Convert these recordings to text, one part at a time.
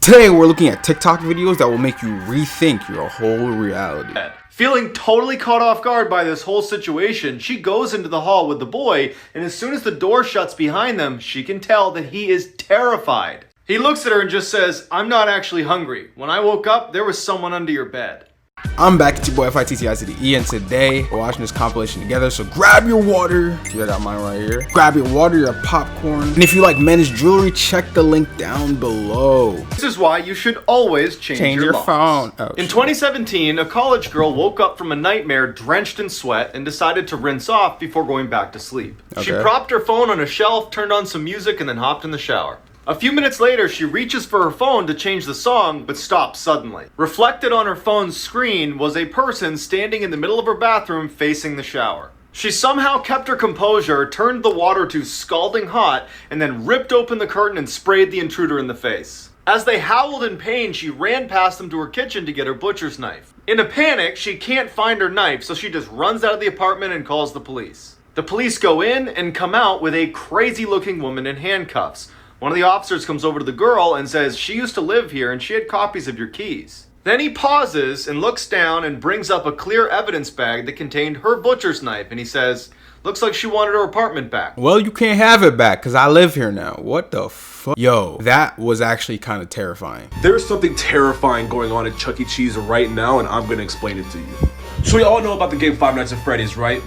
Today we're looking at TikTok videos that will make you rethink your whole reality. Feeling totally caught off guard by this whole situation, she goes into the hall with the boy, and as soon as the door shuts behind them, she can tell that he is terrified. He looks at her and just says, "I'm not actually hungry. When I woke up, there was someone under your bed." I'm back, it's your boy Fittie, and today we're watching this compilation together, so grab your water. I got mine right here. Grab your water, your popcorn, and if you like men's jewelry, check the link down below. This is why you should always change your locks. phone. Oh, in 2017, a college girl woke up from a nightmare drenched in sweat and decided to rinse off before going back to sleep. She propped her phone on a shelf, turned on some music, and then hopped in the shower. A few minutes later, she reaches for her phone to change the song, but stops suddenly. Reflected on her phone's screen was a person standing in the middle of her bathroom facing the shower. She somehow kept her composure, turned the water to scalding hot, and then ripped open the curtain and sprayed the intruder in the face. As they howled in pain, she ran past them to her kitchen to get her butcher's knife. In a panic, she can't find her knife, so she just runs out of the apartment and calls the police. The police go in and come out with a crazy-looking woman in handcuffs. One of the officers comes over to the girl and says she used to live here and she had copies of your keys. Then he pauses and looks down and brings up a clear evidence bag that contained her butcher's knife, and he says, "Looks like she wanted her apartment back." Well, you can't have it back because I live here now. What the fuck? Yo, that was actually kind of terrifying. There's something terrifying going on at Chuck E. Cheese right now, and I'm gonna explain it to you. So we all know about the game Five Nights at Freddy's, right?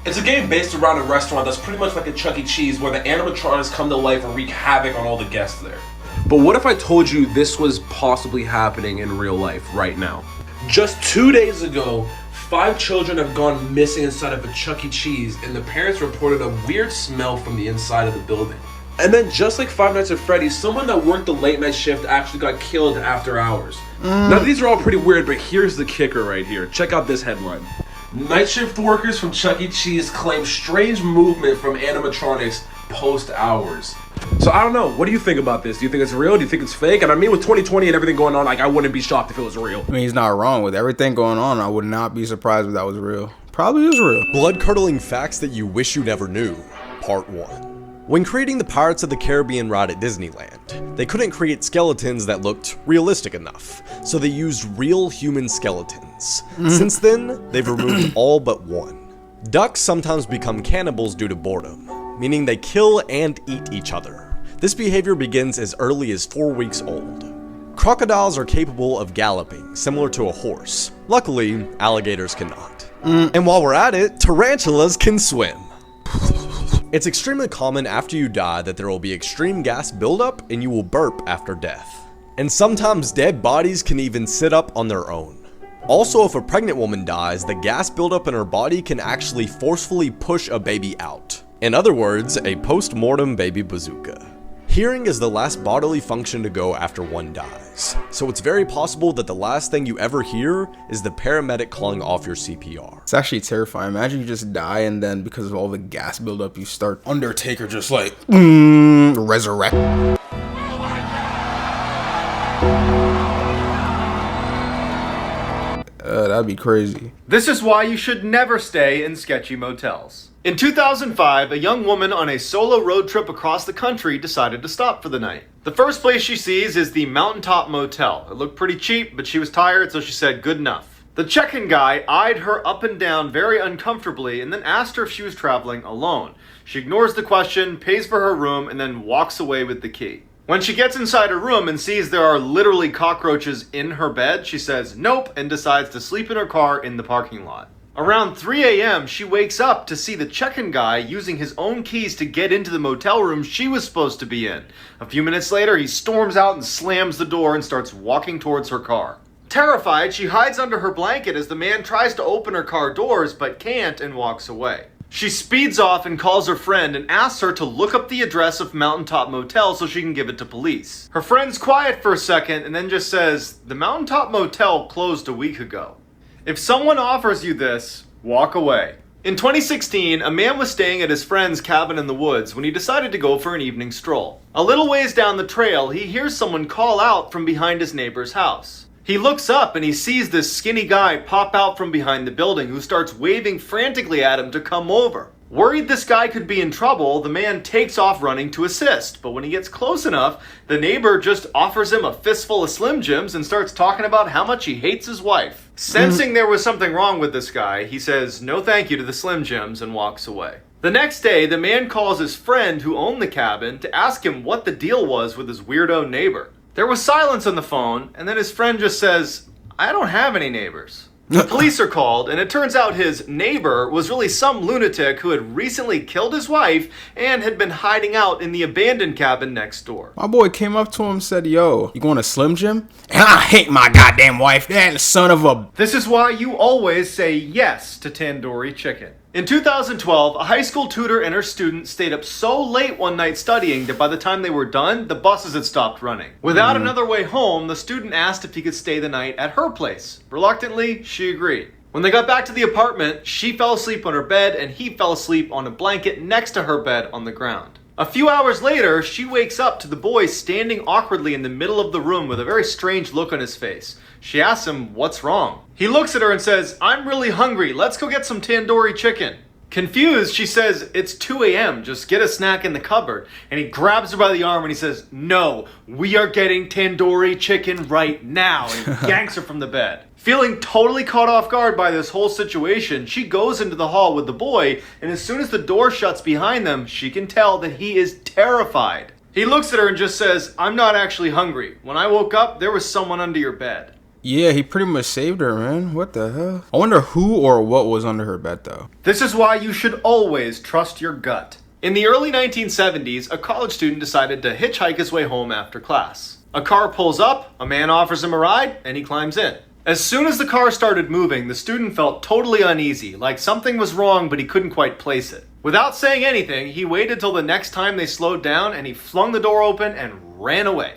It's a game based around a restaurant that's pretty much like a Chuck E. Cheese where the animatronics come to life and wreak havoc on all the guests there. But what if I told you this was possibly happening in real life right now? Just 2 days ago, 5 children have gone missing inside of a Chuck E. Cheese, and the parents reported a weird smell from the inside of the building. And then just like Five Nights at Freddy's, someone that worked the late night shift actually got killed after hours. Now these are all pretty weird, but here's the kicker right here. Check out this headline. Night shift workers from Chuck E. Cheese claim strange movement from animatronics post hours. So I don't know, what do you think about this? Do you think it's real? Do you think it's fake? And I mean, with 2020 and everything going on, like, I wouldn't be shocked if it was real. I mean, he's not wrong. With everything going on, I would not be surprised if that was real. Probably is real. Blood-curdling facts that you wish you never knew, Part 1. When creating the Pirates of the Caribbean ride at Disneyland, they couldn't create skeletons that looked realistic enough, so they used real human skeletons. Since then, they've removed all but one. Ducks sometimes become cannibals due to boredom, meaning they kill and eat each other. This behavior begins as early as 4 weeks old. Crocodiles are capable of galloping, similar to a horse. Luckily, alligators cannot. And while we're at it, tarantulas can swim. It's extremely common after you die that there will be extreme gas buildup and you will burp after death. And sometimes dead bodies can even sit up on their own. Also, if a pregnant woman dies, the gas buildup in her body can actually forcefully push a baby out. In other words, a post-mortem baby bazooka. Hearing is the last bodily function to go after one dies, so it's very possible that the last thing you ever hear is the paramedic calling off your CPR. It's actually terrifying. Imagine you just die and then because of all the gas buildup, you start Undertaker just like, resurrect. That'd be crazy. This is why you should never stay in sketchy motels. In 2005, a young woman on a solo road trip across the country decided to stop for the night. The first place she sees is the Mountaintop Motel. It looked pretty cheap, but she was tired, so she said good enough. The check-in guy eyed her up and down very uncomfortably and then asked her if she was traveling alone. She ignores the question, pays for her room, and then walks away with the key. When she gets inside her room and sees there are literally cockroaches in her bed, she says nope and decides to sleep in her car in the parking lot. Around 3 a.m., she wakes up to see the check-in guy using his own keys to get into the motel room she was supposed to be in. A few minutes later, he storms out and slams the door and starts walking towards her car. Terrified, she hides under her blanket as the man tries to open her car doors but can't and walks away. She speeds off and calls her friend and asks her to look up the address of Mountaintop Motel so she can give it to police. Her friend's quiet for a second and then just says, "The Mountaintop Motel closed a week ago." If someone offers you this, walk away. In 2016, a man was staying at his friend's cabin in the woods when he decided to go for an evening stroll. A little ways down the trail, he hears someone call out from behind his neighbor's house. He looks up and he sees this skinny guy pop out from behind the building who starts waving frantically at him to come over. Worried this guy could be in trouble, the man takes off running to assist, but when he gets close enough, the neighbor just offers him a fistful of Slim Jims and starts talking about how much he hates his wife. Sensing there was something wrong with this guy, he says no thank you to the Slim Jims and walks away. The next day, the man calls his friend who owned the cabin to ask him what the deal was with his weirdo neighbor. There was silence on the phone, and then his friend just says, "I don't have any neighbors." The police are called, and it turns out his neighbor was really some lunatic who had recently killed his wife and had been hiding out in the abandoned cabin next door. My boy came up to him and said, "Yo, you going to Slim Jim?" "And I hate my goddamn wife, that son of a..." This is why you always say yes to tandoori chicken. In 2012, a high school tutor and her student stayed up so late one night studying that by the time they were done, the buses had stopped running. Without another way home, the student asked if he could stay the night at her place. Reluctantly, she agreed. When they got back to the apartment, she fell asleep on her bed and he fell asleep on a blanket next to her bed on the ground. A few hours later, she wakes up to the boy standing awkwardly in the middle of the room with a very strange look on his face. She asks him, "What's wrong?" He looks at her and says, "I'm really hungry. Let's go get some tandoori chicken." Confused, she says, "It's 2 a.m. Just get a snack in the cupboard." And he grabs her by the arm and he says, "No, we are getting tandoori chicken right now." And he yanks her from the bed. Feeling totally caught off guard by this whole situation, she goes into the hall with the boy, and as soon as the door shuts behind them, she can tell that he is terrified. He looks at her and just says, "I'm not actually hungry. When I woke up, there was someone under your bed." Yeah, he pretty much saved her, man. What the hell? I wonder who or what was under her bed, though. This is why you should always trust your gut. In the early 1970s, a college student decided to hitchhike his way home after class. A car pulls up, a man offers him a ride, and he climbs in. As soon as the car started moving, the student felt totally uneasy, like something was wrong but he couldn't quite place it. Without saying anything, he waited till the next time they slowed down and he flung the door open and ran away.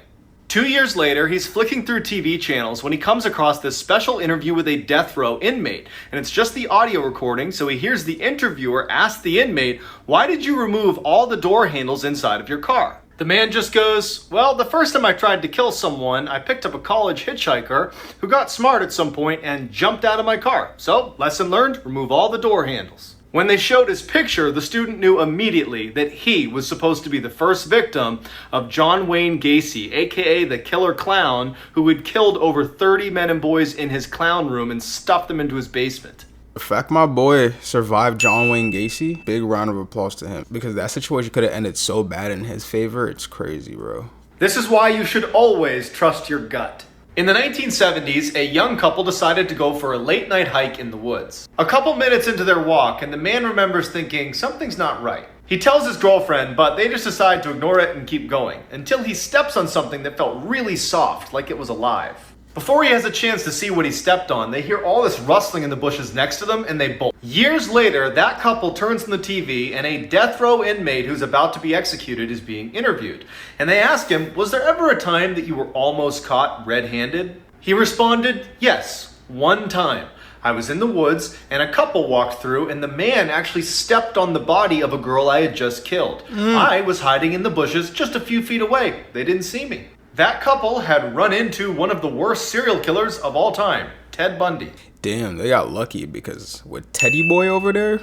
2 years later, he's flicking through TV channels when he comes across this special interview with a death row inmate. And it's just the audio recording, so he hears the interviewer ask the inmate, "Why did you remove all the door handles inside of your car?" The man just goes, "Well, the first time I tried to kill someone, I picked up a college hitchhiker who got smart at some point and jumped out of my car. So, lesson learned, remove all the door handles." When they showed his picture, the student knew immediately that he was supposed to be the first victim of John Wayne Gacy, aka the Killer Clown, who had killed over 30 men and boys in his clown room and stuffed them into his basement. The fact my boy survived John Wayne Gacy, big round of applause to him. Because that situation could have ended so bad in his favor, it's crazy, bro. This is why you should always trust your gut. In the 1970s, a young couple decided to go for a late night hike in the woods. A couple minutes into their walk, and the man remembers thinking something's not right. He tells his girlfriend, but they just decide to ignore it and keep going, until he steps on something that felt really soft, like it was alive. Before he has a chance to see what he stepped on, they hear all this rustling in the bushes next to them and they bolt. Years later, that couple turns on the TV and a death row inmate who's about to be executed is being interviewed. And they ask him, "Was there ever a time that you were almost caught red-handed?" He responded, "Yes, one time. I was in the woods and a couple walked through and the man actually stepped on the body of a girl I had just killed. I was hiding in the bushes just a few feet away. They didn't see me." That couple had run into one of the worst serial killers of all time, Ted Bundy. Damn, they got lucky because with Teddy Boy over there,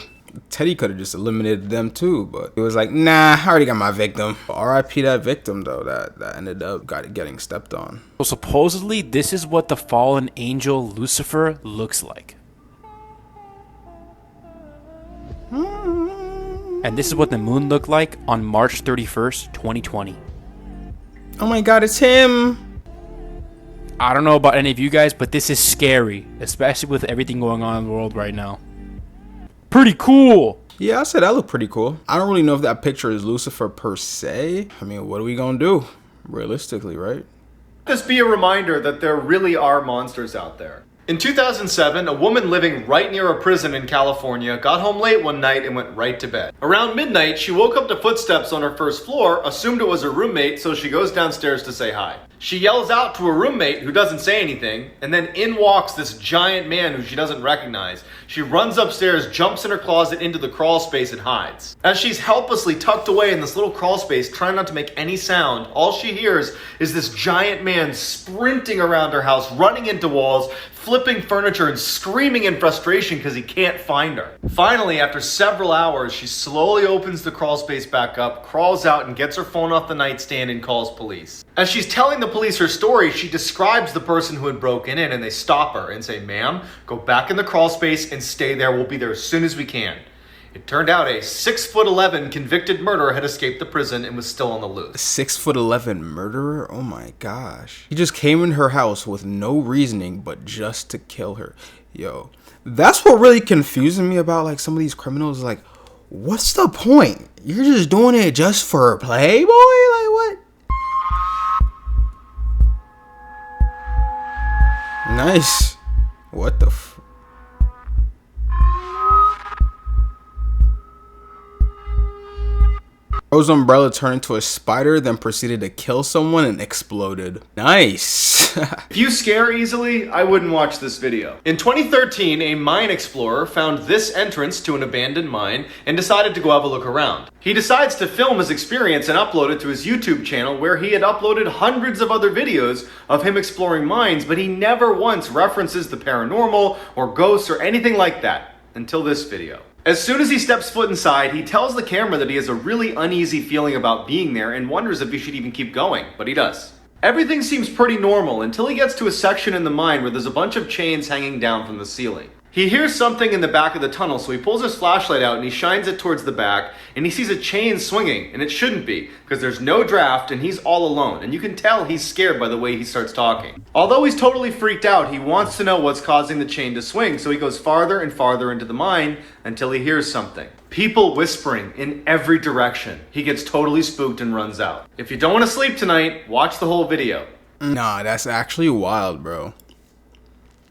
Teddy could have just eliminated them too, but it was like, nah, I already got my victim. RIP that victim though, that ended up getting stepped on. So supposedly, this is what the fallen angel Lucifer looks like. And this is what the moon looked like on March 31st, 2020. Oh my god, it's him! I don't know about any of you guys, but this is scary, especially with everything going on in the world right now. Pretty cool! Yeah, I said that looked pretty cool. I don't really know if that picture is Lucifer per se. I mean, what are we gonna do? Realistically, right? Let this be a reminder that there really are monsters out there. In 2007, a woman living right near a prison in California got home late one night and went right to bed. Around midnight, she woke up to footsteps on her first floor, assumed it was her roommate, so she goes downstairs to say hi. She yells out to her roommate, who doesn't say anything, and then in walks this giant man who she doesn't recognize. She runs upstairs, jumps in her closet into the crawl space, and hides. As she's helplessly tucked away in this little crawl space, trying not to make any sound, all she hears is this giant man sprinting around her house, running into walls, flipping furniture and screaming in frustration because he can't find her. Finally, after several hours, she slowly opens the crawl space back up, crawls out and gets her phone off the nightstand and calls police. As she's telling the police her story, she describes the person who had broken in, and they stop her and say, "Ma'am, go back in the crawl space and stay there. We'll be there as soon as we can." It turned out a 6'11" convicted murderer had escaped the prison and was still on the loose. 6'11" murderer? Oh my gosh. He just came in her house with no reasoning but just to kill her. Yo, that's what really confuses me about like some of these criminals. Like, what's the point? You're just doing it just for Playboy? Like what? Nice. What the f... Rose umbrella turned into a spider, then proceeded to kill someone and exploded. Nice. If you scare easily, I wouldn't watch this video. In 2013, a mine explorer found this entrance to an abandoned mine and decided to go have a look around. He decides to film his experience and upload it to his YouTube channel, where he had uploaded hundreds of other videos of him exploring mines, but he never once references the paranormal or ghosts or anything like that until this video. As soon as he steps foot inside, he tells the camera that he has a really uneasy feeling about being there and wonders if he should even keep going, but he does. Everything seems pretty normal until he gets to a section in the mine where there's a bunch of chains hanging down from the ceiling. He hears something in the back of the tunnel, so he pulls his flashlight out and he shines it towards the back, and he sees a chain swinging, and it shouldn't be, because there's no draft and he's all alone, and you can tell he's scared by the way he starts talking. Although he's totally freaked out, he wants to know what's causing the chain to swing, so he goes farther and farther into the mine until he hears something. People whispering in every direction. He gets totally spooked and runs out. If you don't want to sleep tonight, watch the whole video. Nah, that's actually wild, bro.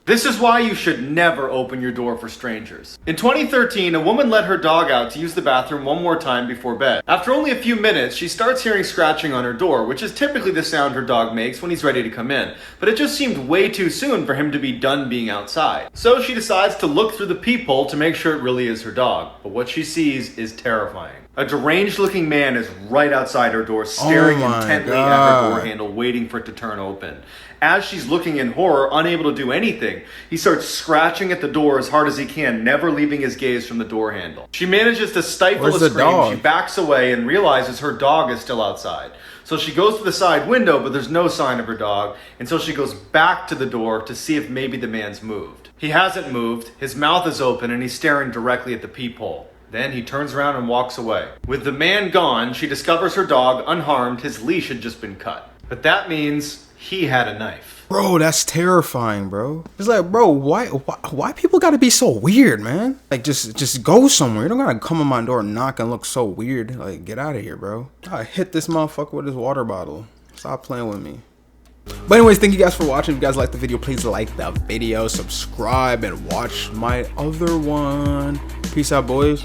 This is why you should never open your door for strangers. In 2013, a woman let her dog out to use the bathroom one more time before bed. After only a few minutes, she starts hearing scratching on her door, which is typically the sound her dog makes when he's ready to come in. But it just seemed way too soon for him to be done being outside. So she decides to look through the peephole to make sure it really is her dog. But what she sees is terrifying. A deranged looking man is right outside her door, staring intently at her door handle, waiting for it to turn open. As she's looking in horror, unable to do anything, he starts scratching at the door as hard as he can, never leaving his gaze from the door handle. She manages to stifle a scream. She backs away and realizes her dog is still outside. So she goes to the side window, but there's no sign of her dog, and so she goes back to the door to see if maybe the man's moved. He hasn't moved, his mouth is open, and he's staring directly at the peephole. Then he turns around and walks away. With the man gone, she discovers her dog unharmed. His leash had just been cut. But that means he had a knife. Bro, that's terrifying, bro. It's like, bro, why people gotta be so weird, man? Like, just go somewhere. You don't gotta come on my door and knock and look so weird. Like, get out of here, bro. I hit this motherfucker with his water bottle. Stop playing with me. But anyways, thank you guys for watching. If you guys liked the video, please like the video, subscribe, and watch my other one. Peace out, boys.